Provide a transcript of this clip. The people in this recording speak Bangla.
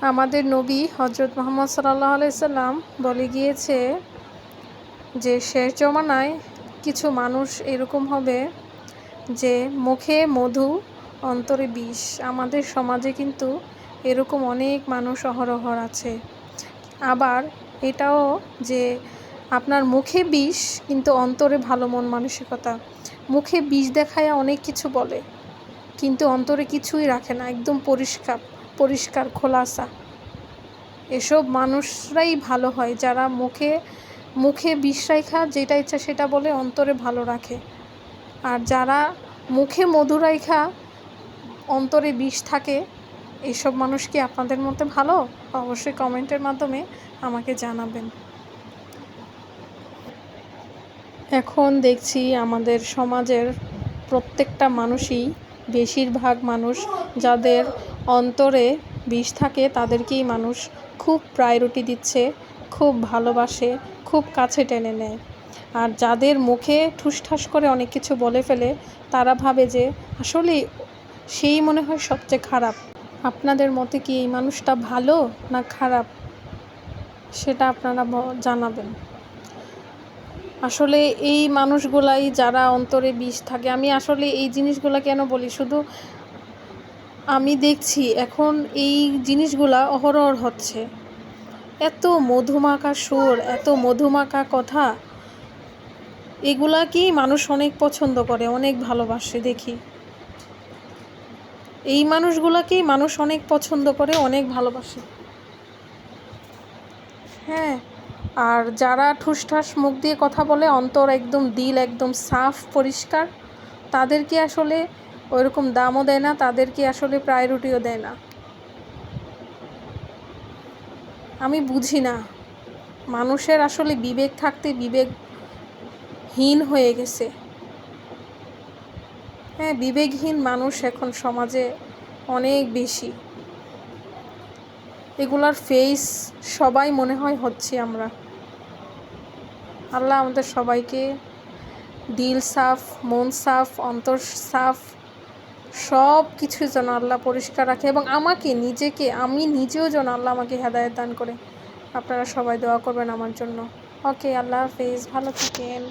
আমাদের নবী হজরত মুহাম্মদ সাল্লাল্লাহু আলাইহি সাল্লাম বলে গিয়েছে যে শেষ জমানায় কিছু মানুষ এরকম হবে যে মুখে মধু অন্তরে বিষ। আমাদের সমাজে কিন্তু এরকম অনেক মানুষ অহরহ আছে। আবার এটাও যে আপনার মুখে বিষ কিন্তু অন্তরে ভালো মন মানসিকতা। মুখে বিষ দেখায় অনেক কিছু বলে কিন্তু অন্তরে কিছুই রাখে না, একদম পরিষ্কার খোলাসা। এসব মানুষরাই ভালো হয় যারা মুখে বিষ রাইখা যেটা ইচ্ছা সেটা বলে অন্তরে ভালো রাখে। আর যারা মুখে মধু রাইখা অন্তরে বিষ থাকে, এসব মানুষ কি আপনাদের মতে ভালো? অবশ্যই কমেন্টের মাধ্যমে আমাকে জানাবেন। এখন দেখছি আমাদের সমাজের প্রত্যেকটা মানুষই, বেশিরভাগ মানুষ যাদের অন্তরে বিষ থাকে তাদেরকেই মানুষ খুব প্রায়োরিটি দিচ্ছে, খুব ভালোবাসে, খুব কাছে টেনে নেয়। আর যাদের মুখে ঠুসঠাস করে অনেক কিছু বলে ফেলে তারা ভাবে যে আসলে সেই মনে হয় সবচেয়ে খারাপ। আপনাদের মতে কি এই মানুষটা ভালো না খারাপ সেটা আপনারা জানাবেন। আসলে এই মানুষগুলাই যারা অন্তরে বিষ থাকে, আমি আসলে এই জিনিসগুলা কেন বলি, শুধু আমি দেখছি এখন এই জিনিসগুলা অহরহ হচ্ছে। এত মধুমাখা সুর, এত মধুমাখা কথা, এগুলা কি মানুষ অনেক পছন্দ করে, অনেক ভালোবাসে। দেখি এই মানুষগুলাকেই মানুষ অনেক পছন্দ করে, অনেক ভালোবাসে। হ্যাঁ, আর যারা ঠুসঠাস মুখ দিয়ে কথা বলে, অন্তর একদম, দিল একদম সাফ পরিষ্কার, তাদেরকে আসলে ওইরকম দামও দেয় না, তাদেরকে আসলে প্রায়োরিটিও দেয় না। আমি বুঝি না, মানুষের আসলে বিবেক থাকতে বিবেকহীন হয়ে গেছে। হ্যাঁ, বিবেকহীন মানুষ এখন সমাজে অনেক বেশি। এগুলার ফেস সবাই মনে হয় হচ্ছে আমরা। আল্লাহ আমাদের সবাইকে দিল সাফ, মন সাফ, অন্তর সাফ, সব কিছু যেন আল্লাহ পরিষ্কার রাখে এবং আমি নিজেও যেন আল্লাহ আমাকে হেদায়েত দান করে। আপনারা সবাই দোয়া করবেন আমার জন্য। ওকে, আল্লাহ হাফেজ, ভালো থাকেন।